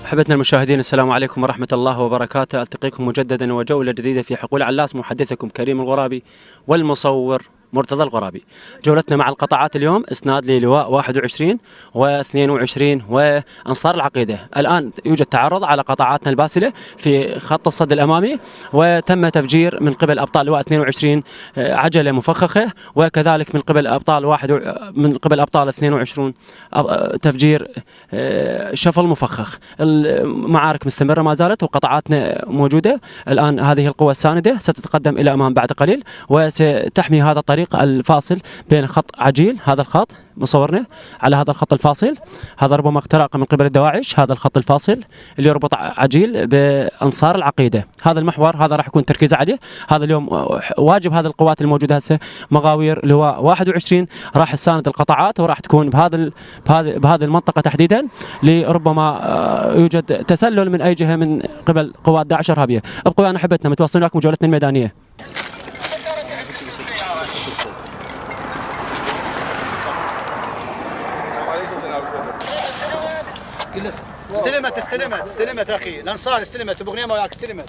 أحبتنا المشاهدين، السلام عليكم ورحمة الله وبركاته. ألتقيكم مجددا وجولة جديدة في حقول علاس، محدثكم كريم الغرابي والمصور مرتضى الغرابي. جولتنا مع القطاعات اليوم اسناد للواء 21 و22 وأنصار العقيدة. الآن يوجد تعرض على قطاعاتنا الباسلة في خط الصد الأمامي، وتم تفجير من قبل أبطال لواء 22 عجلة مفخخة، وكذلك من قبل أبطال 22 تفجير شفل مفخخ. المعارك مستمرة ما زالت وقطاعاتنا موجودة. الآن هذه القوة الساندة ستتقدم إلى أمام بعد قليل، وستحمي هذا الطريق الفاصل بين خط عجيل، هذا الخط مصورنا على هذا الخط الفاصل، هذا ربما اختراق من قبل الدواعش، هذا الخط الفاصل اللي يربط عجيل بأنصار العقيدة. هذا المحور هذا راح يكون تركيز عليه. هذا اليوم واجب هذه القوات الموجودة هسه مغاوير لواء 21 راح تساند القطاعات، وراح تكون بهذه المنطقة تحديدا، لربما يوجد تسلل من أي جهة من قبل قوات داعش الإرهابية. ابقوا أنا أحبتنا متواصلين معكم جولتنا الميدانية. استلمت اخي الانصار، استلمت بغنيمه وياك، استلمت.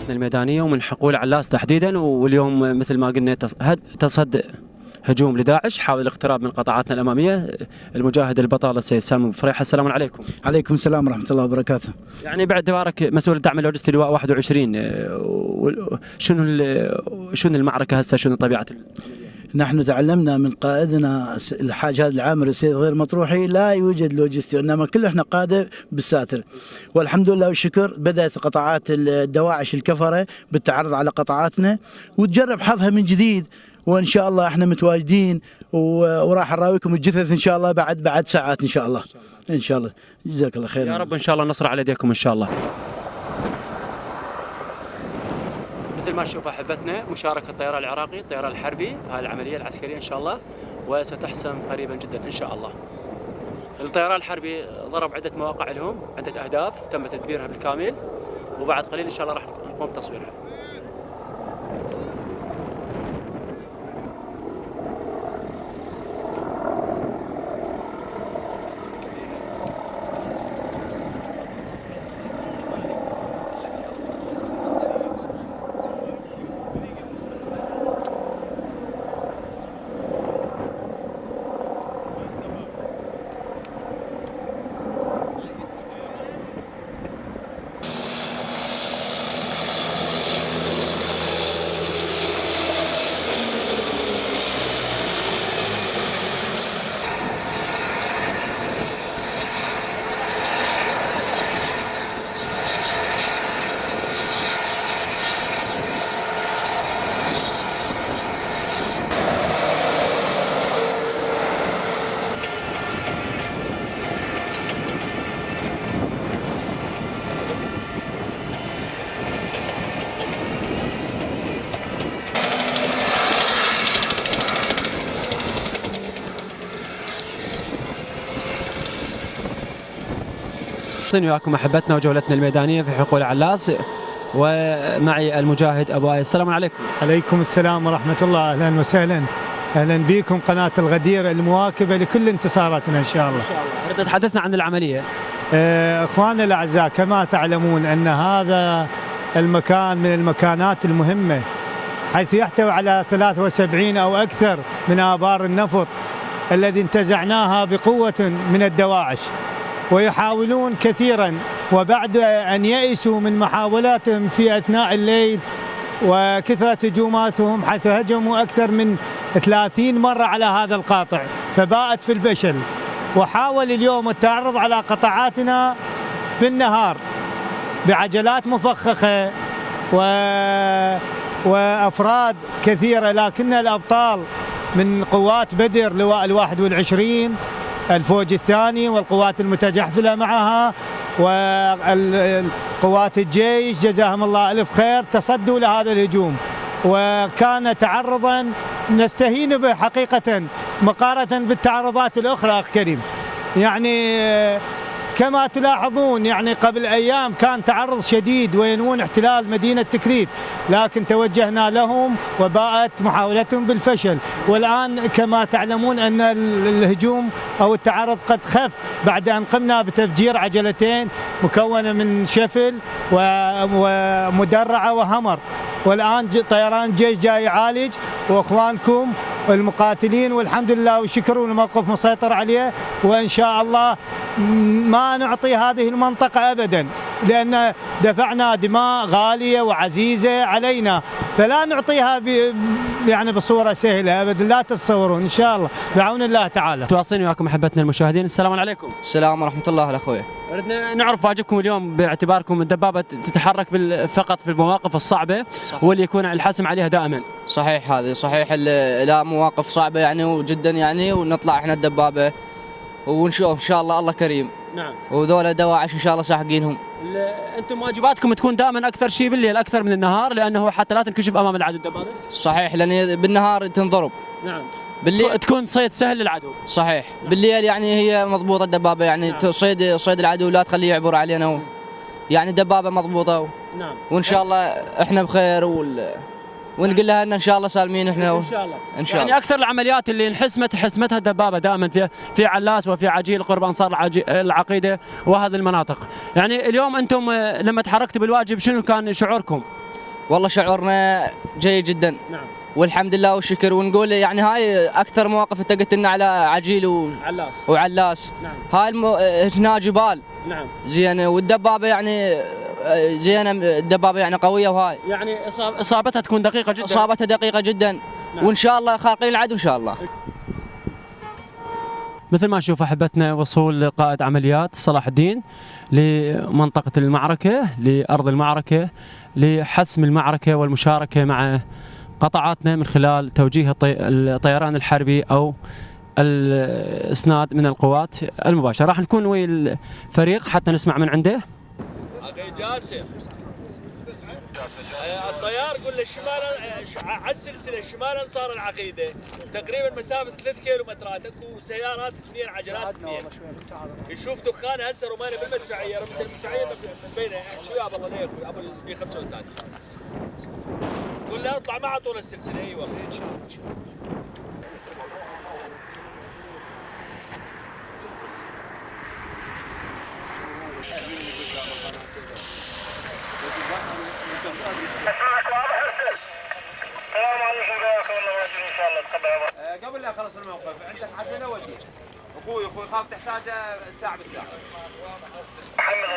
الميدانية ومن حقول علاس تحديدا. واليوم مثل ما قلنا تصد هجوم لداعش حاول الاقتراب من قطاعاتنا الأمامية. المجاهد البطل السيد سامي فريحة، السلام عليكم. عليكم السلام ورحمة الله وبركاته. يعني باعتبارك مسؤول الدعم اللوجستي لواء 21، شنو المعركة هسه، شنو طبيعة نحن تعلمنا من قائدنا الحاج هذا العامر السيد غير مطروحي لا يوجد لوجستي، انما كله احنا قاده بالساتر. والحمد لله والشكر بدات قطاعات الدواعش الكفره بالتعرض على قطاعاتنا وتجرب حظها من جديد، وان شاء الله احنا متواجدين وراح نراويكم الجثث ان شاء الله بعد ساعات ان شاء الله. ان شاء الله جزاك الله خير يا رب. ان شاء الله النصر على يديكم ان شاء الله. مثل ما تشوف احبتنا مشاركه الطيران العراقي، الطيران الحربي بهذه العمليه العسكريه ان شاء الله، وستحسم قريبا جدا ان شاء الله. الطيران الحربي ضرب عده مواقع لهم، عده اهداف تم تدبيرها بالكامل، وبعد قليل ان شاء الله راح نقوم بتصويرها. وياكم احبتنا وجولتنا الميدانيه في حقول علاس، ومعي المجاهد ابو آية. السلام عليكم. عليكم السلام ورحمه الله، اهلا وسهلا، اهلا بكم قناه الغدير المواكبه لكل انتصاراتنا ان شاء الله. ان شاء الله. ردت تحدثنا عن العمليه. اخواننا الاعزاء، كما تعلمون ان هذا المكان من المكانات المهمه، حيث يحتوي على 73 او اكثر من ابار النفط الذي انتزعناها بقوه من الدواعش، ويحاولون كثيرا، وبعد أن يئسوا من محاولاتهم في أثناء الليل وكثرة هجوماتهم، حيث هجموا أكثر من 30 مرة على هذا القاطع فباءت في الفشل. وحاول اليوم التعرض على قطاعاتنا بالنهار بعجلات مفخخة وأفراد كثيرة، لكن الأبطال من قوات بدر لواء 21 الفوج الثاني والقوات المتجحفلة معها وقوات الجيش جزاهم الله ألف خير تصدوا لهذا الهجوم، وكان تعرضا نستهين به حقيقة مقارنة بالتعرضات الأخرى أخ كريم. يعني كما تلاحظون يعني قبل أيام كان تعرض شديد وينوون احتلال مدينة تكريت، لكن توجهنا لهم وباءت محاولتهم بالفشل. والآن كما تعلمون أن الهجوم أو التعرض قد خف بعد أن قمنا بتفجير عجلتين مكونة من شفل ومدرعة وهمر، والآن طيران الجيش جاي يعالج، وإخوانكم المقاتلين والحمد لله والشكر والموقف مسيطر عليه. وإن شاء الله ما نعطي هذه المنطقة أبدا، لأن دفعنا دماء غالية وعزيزة علينا، فلا نعطيها يعني بصورة سهلة أبدا، لا تتصورون. إن شاء الله بعون الله تعالى. تواصلين وياكم أحبتنا المشاهدين. السلام عليكم. السلام ورحمة الله أخوي. ردنا نعرف واجبكم اليوم باعتباركم الدبابة تتحرك فقط في المواقف الصعبة واللي يكون الحسم عليها دائما. صحيح، هذه صحيح. لا مواقف صعبة يعني وجدا يعني، ونطلع احنا الدبابة ونشوف إن شاء الله الله كريم. نعم. وذولا دواعش إن شاء الله ساحقينهم. أنتم واجباتكم تكون دائما أكثر شيء بالليل أكثر من النهار، لأنه حتى لا تنكشف أمام العدو الدبابة. صحيح، لأن بالنهار تنضرب. نعم. بالليل تكون صيد سهل للعدو. صحيح. نعم. بالليل يعني هي مضبوطة الدبابة يعني. نعم. صيد العدو لا تخليه يعبر علينا. يعني دبابة مضبوطة. نعم. وإن شاء الله إحنا بخير ونقول لها ان شاء الله سالمين احنا ان شاء الله. ان شاء الله. يعني اكثر العمليات اللي حسمتها الدبابه دائما في علاس وفي عجيل قرب انصار العقيده وهذه المناطق. يعني اليوم انتم لما تحركتوا بالواجب شنو كان شعوركم؟ والله شعورنا جيد جدا. نعم. والحمد لله والشكر، ونقول يعني هاي اكثر مواقف انت قلت لنا على عجيل وعلاس. نعم. هاي هنا جبال. نعم. زين، والدبابه يعني زينه، الدبابه يعني قويه، وهاي يعني اصابتها تكون دقيقه جدا. اصابتها دقيقه جدا. نعم. وان شاء الله خارقين العدو ان شاء الله. مثل ما نشوف احبتنا وصول قائد عمليات صلاح الدين لمنطقه المعركه، لارض المعركه، لحسم المعركه والمشاركه مع قطاعاتنا من خلال توجيه الطيران الحربي او الاسناد من القوات المباشره. راح نكون ويا الفريق حتى نسمع من عنده. اخي جاسم، الطيار قول له الشمال على السلسله شمال انصار العقيده تقريبا مسافه 3 كيلومترات، اكو سيارات 2 عجلات 2 يشوف دخان هسه رمانه بالمدفعيه، رمت المدفعيه من بينه شو يا بالله ليه اخوي ابو ال 135 قول له اطلع مع طول السلسله. اي والله ان شاء الله. السلام عليكم يا اخي، والله واجب ان شاء الله تقبل. قبل لا اخلص الموقف عندك عجله ودي اخوي خاف تحتاجه ساعه بالساعه. محمد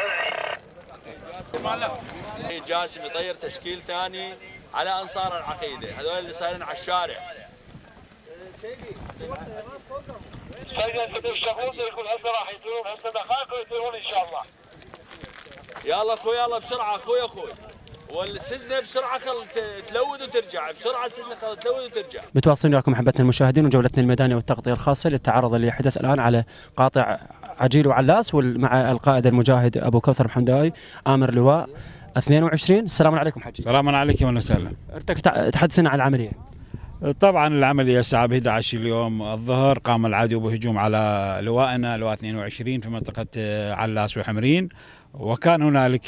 غزي جاسم يطير تشكيل ثاني على انصار العقيده، هذول اللي صايرين على الشارع. سيدي انت تشتغلون يقول هسه راح يطيرون، هسه دخلكم يطيرون ان شاء الله. يلا اخوي يلا بسرعه اخوي والسزنه بسرعه تلوذ وترجع بسرعه، السزنه تلوذ وترجع. متواصلين وياكم احبتنا المشاهدين وجولتنا الميدانيه والتغطيه الخاصه للتعرض اللي يحدث الان على قاطع عجيل وعلاس مع القائد المجاهد ابو كوثر محمداوي امر لواء 22. السلام عليكم حجي. السلام عليكم وسهلا. ارتك تحدثنا عن العمليه. طبعا العمليه الساعه 11 اليوم الظهر قام العدو بهجوم على لواءنا لواء 22 في منطقه علاس وحمرين، وكان هنالك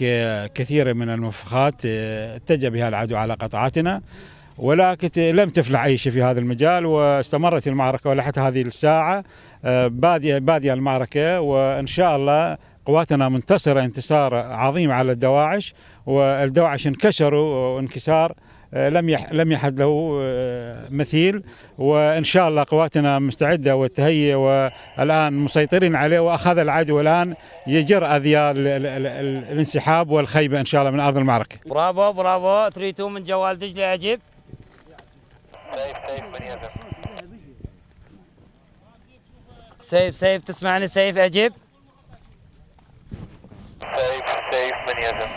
كثير من المفخات اتجه بها العدو على قطاعاتنا، ولكن لم تفلح اي شيء في هذا المجال، واستمرت المعركه ولحتى هذه الساعه باديه المعركه، وان شاء الله قواتنا منتصره انتصار عظيم على الدواعش، والدواعش انكسروا انكسار لم يحد له مثيل، وان شاء الله قواتنا مستعده وتهيئ والان مسيطرين عليه، واخذ العدو الان يجر اذيال الانسحاب والخيبه ان شاء الله من ارض المعركه. برافو برافو 3-2 من جوال دجله. عجيب. سيف تسمعني سيف؟ عجيب. سيف من يزن.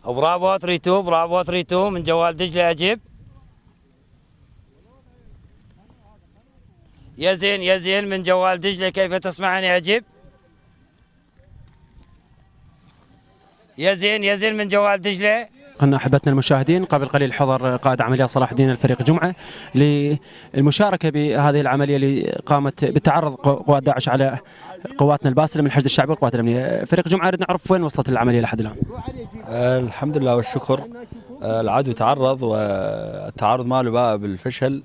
برافو 3-2 برافو 3-2 من جوال دجله. عجيب. يزين من جوال دجله كيف تسمعني؟ عجيب. يزين من جوال دجله. قلنا أحبتنا المشاهدين قبل قليل حضر قائد عمليات صلاح الدين الفريق جمعة للمشاركة بهذه العملية اللي قامت بتعرض قوات داعش على قواتنا الباسلة من الحشد الشعبي والقوات الأمنية. فريق جمعة نريد نعرف وين وصلت العملية لحد الآن. الحمد لله والشكر. العدو تعرض والتعرض ماله باء بالفشل،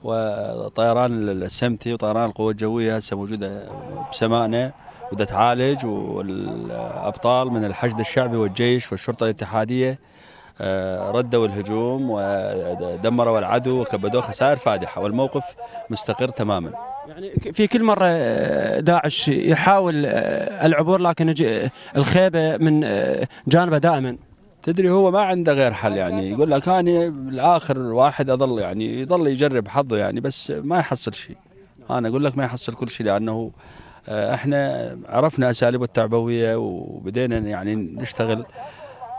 وطيران السمتي وطيران القوة الجوية هسه موجودة بسمائنا وده تعالج، والأبطال من الحشد الشعبي والجيش والشرطة الاتحادية ردوا الهجوم ودمروا العدو وكبدوا خسائر فادحة، والموقف مستقر تماما. يعني في كل مرة داعش يحاول العبور لكن الخيبة من جانبه دائما. تدري هو ما عنده غير حل، يعني يقول لك أنا الآخر واحد أظل يعني يظل يجرب حظه يعني، بس ما يحصل شيء. أنا أقول لك ما يحصل كل شيء، لأنه احنا عرفنا أساليب التعبوية وبدينا يعني نشتغل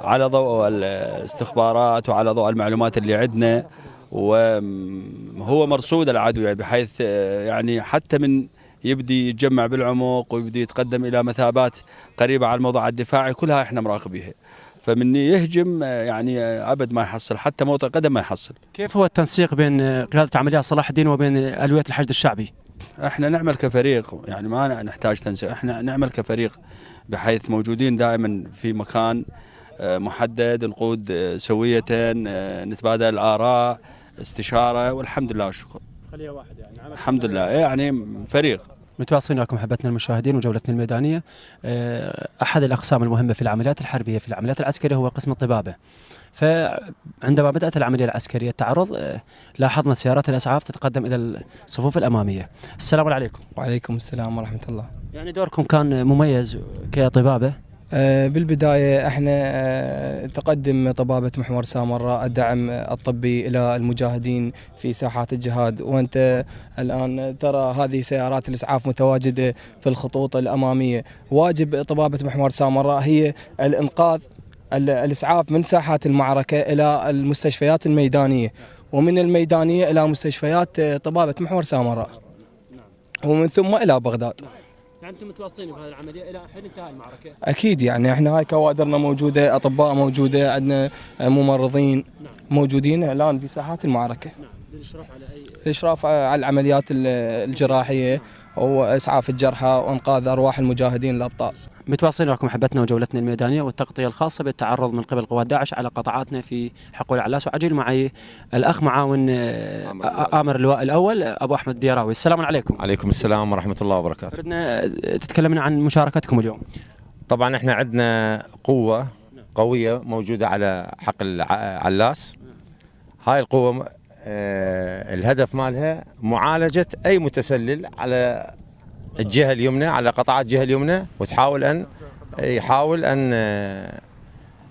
على ضوء الاستخبارات وعلى ضوء المعلومات اللي عندنا، وهو مرصود العدو يعني بحيث يعني حتى من يبدي يتجمع بالعمق ويبدي يتقدم إلى مثابات قريبة على الموضوع الدفاعي كلها احنا مراقبيها، فمن يهجم يعني أبد ما يحصل، حتى موطئ قدم ما يحصل. كيف هو التنسيق بين قيادة عمليات صلاح الدين وبين ألوية الحشد الشعبي؟ احنا نعمل كفريق، يعني ما نحتاج تنسيق، احنا نعمل كفريق بحيث موجودين دائما في مكان محدد، نقود سوية، نتبادل الآراء، استشارة، والحمد لله والشكر. خليه واحد يعني الحمد لله يعني فريق. متواصلين معكم احبتنا المشاهدين وجولتنا الميدانيه. احد الاقسام المهمه في العمليات الحربيه في العمليات العسكريه هو قسم الطبابه. فعندما بدات العمليه العسكريه التعرض لاحظنا سيارات الاسعاف تتقدم الى الصفوف الاماميه. السلام عليكم. وعليكم السلام ورحمه الله. يعني دوركم كان مميز كطبابه. بالبداية احنا تقدم طبابة محور سامراء الدعم الطبي إلى المجاهدين في ساحات الجهاد، وأنت الآن ترى هذه سيارات الإسعاف متواجدة في الخطوط الأمامية. واجب طبابة محور سامراء هي الإنقاذ الإسعاف من ساحات المعركة إلى المستشفيات الميدانية، ومن الميدانية إلى مستشفيات طبابة محور سامراء، ومن ثم إلى بغداد. يعني انتم متواصلين بهذه العمليه الى حين انتهاء المعركه؟ اكيد، يعني احنا هاي كوادرنا موجوده، اطباء موجوده، عندنا ممرضين موجودين الان في ساحات المعركه. للاشراف على الاشراف على العمليات الجراحيه واسعاف الجرحى وانقاذ ارواح المجاهدين الابطال. متواصلين معكم احبتنا وجولتنا الميدانيه والتغطيه الخاصه بالتعرض من قبل قوات داعش على قطاعاتنا في حقول علاس، وعجل معي الاخ معاون امر اللواء الاول ابو احمد الديراوي. السلام عليكم. عليكم السلام ورحمه الله وبركاته. بدنا تتكلمنا عن مشاركتكم اليوم. طبعا احنا عندنا قوه قويه موجوده على حقل علاس. هاي القوه الهدف مالها معالجه اي متسلل على الجهة اليمنى، على قطاعات الجهة اليمنى، وتحاول يحاول أن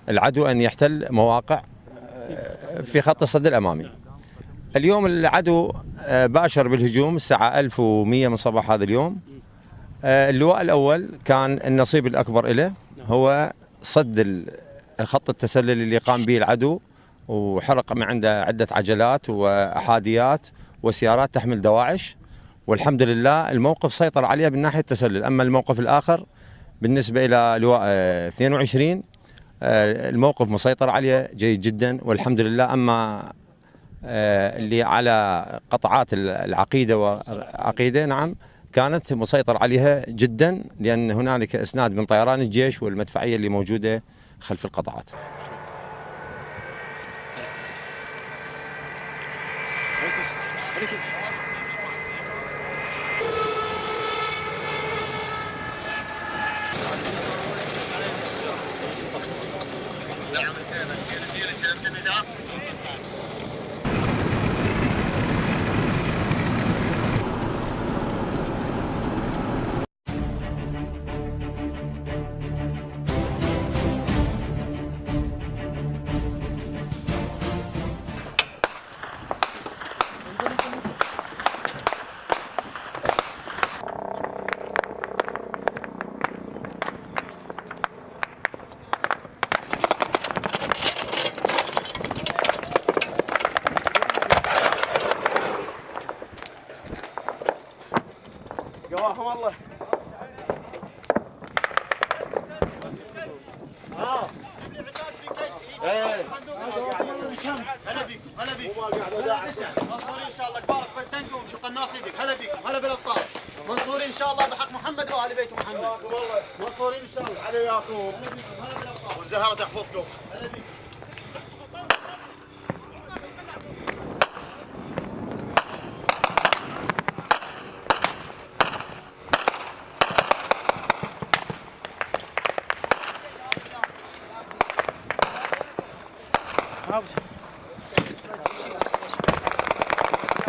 العدو أن يحتل مواقع في خط الصد الأمامي. اليوم العدو باشر بالهجوم الساعة 1100 من صباح هذا اليوم. اللواء الأول كان النصيب الأكبر له هو صد خط التسلل اللي قام به العدو، وحرق من عنده عدة عجلات وأحاديات وسيارات تحمل دواعش، والحمد لله الموقف سيطر عليه من ناحية التسلل. أما الموقف الآخر بالنسبة إلى لواء 22 الموقف مسيطر عليه جيد جدا والحمد لله. أما اللي على قطعات العقيدة وعقيدة نعم كانت مسيطر عليها جدا، لأن هنالك إسناد من طيران الجيش والمدفعية اللي موجودة خلف القطعات. قواهم الله. آل بيت محمد منصورين إن شاء الله علي وياكم والزهرة تحفظكم.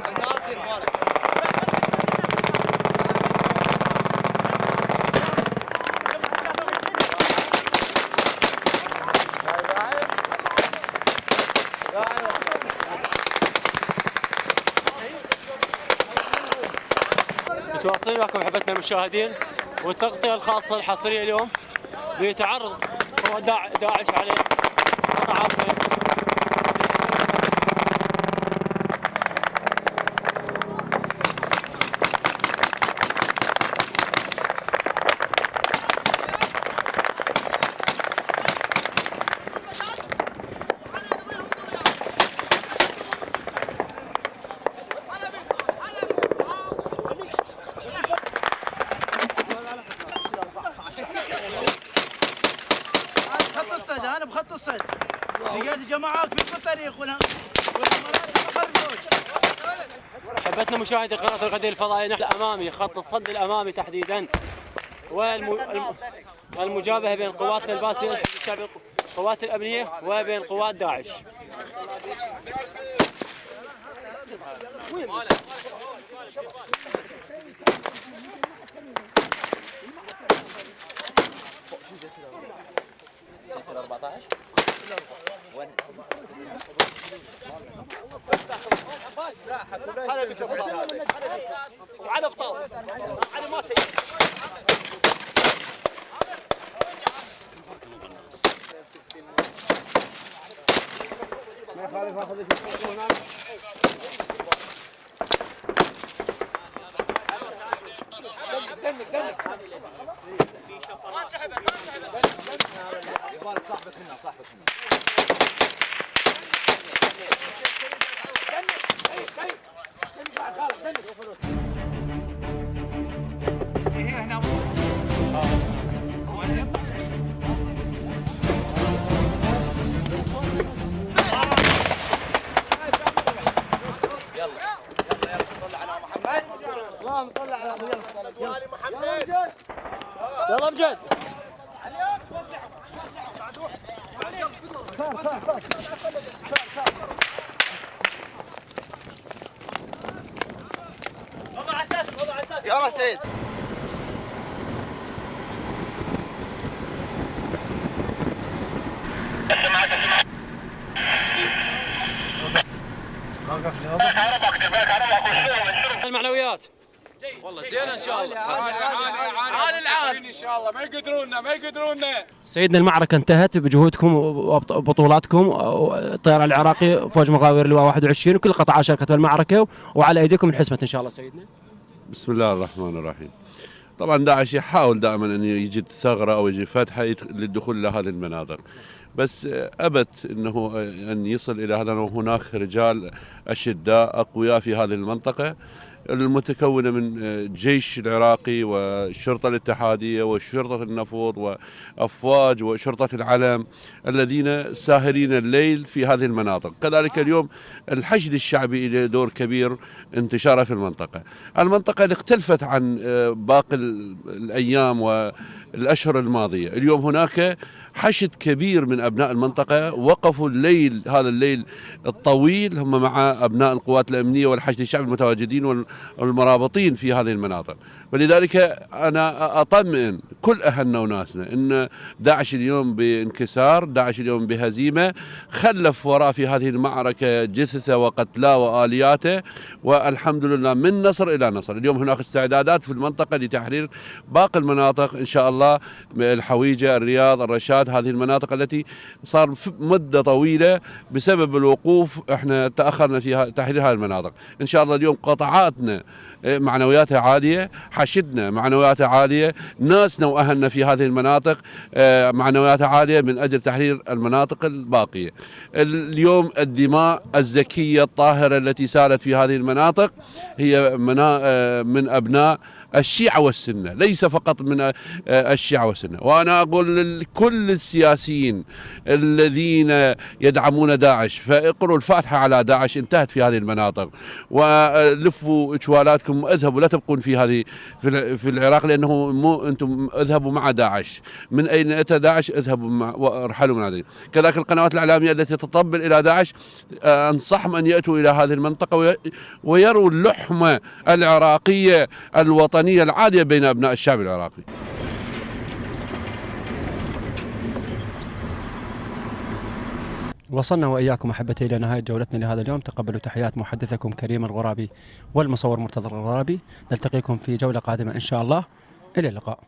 الناس دير بالك. متواصلين معكم احبتنا المشاهدين، والتغطيه الخاصه الحصريه اليوم بيتعرض قوات داعش على قطاعات بخط الصيد، انا بخط الصيد. لقيت جماعات في الطريق احبتنا مشاهدي قناه الغدير الفضائيه، نحن الامامي خط الصد الامامي تحديدا، والمجابهه بين قواتنا الباسله الشعبي القوات الامنيه وبين قوات داعش. هذا بكفر وعلى بطال على ما تجي. ما يخالف اخذ هناك. دنك ما سحبت يبارك صاحبك هنا اللهم صل على محمد. يلا امجد. يلا سيد. المعنويات والله زين ان شاء الله. عال ان شاء الله ما يقدرونا. سيدنا المعركة انتهت بجهودكم وبطولاتكم. الطيران العراقي فوج مغاوير اللواء 21 وكل القطاعات شاركت بالمعركة، وعلى ايديكم انحسمت ان شاء الله سيدنا. بسم الله الرحمن الرحيم. طبعا داعش يحاول دائما ان يجد ثغرة او يجد فتحة للدخول الى هذه المناطق، بس ابت انه ان يصل الى هذا. وهناك رجال اشداء اقوياء في هذه المنطقة المتكونة من الجيش العراقي والشرطة الاتحادية وشرطة النفوذ وأفواج وشرطة العلم الذين ساهرين الليل في هذه المناطق. كذلك اليوم الحشد الشعبي له دور كبير انتشاره في المنطقة. المنطقة اختلفت عن باقي الأيام والأشهر الماضية. اليوم هناك حشد كبير من أبناء المنطقة وقفوا الليل، هذا الليل الطويل، هم مع أبناء القوات الأمنية والحشد الشعبي المتواجدين والمرابطين في هذه المناطق. ولذلك أنا أطمئن كل أهلنا وناسنا أن داعش اليوم بانكسار، داعش اليوم بهزيمة، خلف وراء في هذه المعركة جثثه وقتلاه وآلياته، والحمد لله من نصر إلى نصر. اليوم هناك استعدادات في المنطقة لتحرير باقي المناطق إن شاء الله، الحويجة، الرياض، الرشاد، هذه المناطق التي صار مدة طويلة بسبب الوقوف احنا تأخرنا في تحرير هذه المناطق. إن شاء الله اليوم قطاعاتنا معنوياتها عالية، حشدنا معنوياتها عالية، ناسنا وأهلنا في هذه المناطق معنوياتها عالية من أجل تحرير المناطق الباقية. اليوم الدماء الزكية الطاهرة التي سالت في هذه المناطق هي من أبناء الشيعة والسنة، ليس فقط من الشيعة والسنة. وأنا أقول لكل السياسيين الذين يدعمون داعش فاقروا الفاتحة على داعش، انتهت في هذه المناطق، ولفوا إشوالاتكم واذهبوا، لا تبقون في العراق، لأنه أنتم اذهبوا مع داعش، من أين أتى داعش اذهبوا وارحلوا من هذه. كذلك القنوات الإعلامية التي تطبل إلى داعش أنصحهم أن يأتوا إلى هذه المنطقة ويروا اللحمة العراقية الوطنية العالية بين أبناء الشعب العراقي. وصلنا وإياكم أحبتي إلى نهاية جولتنا لهذا اليوم. تقبلوا تحيات محدثكم كريم الغرابي والمصور مرتضى الغرابي. نلتقيكم في جولة قادمة إن شاء الله. إلى اللقاء.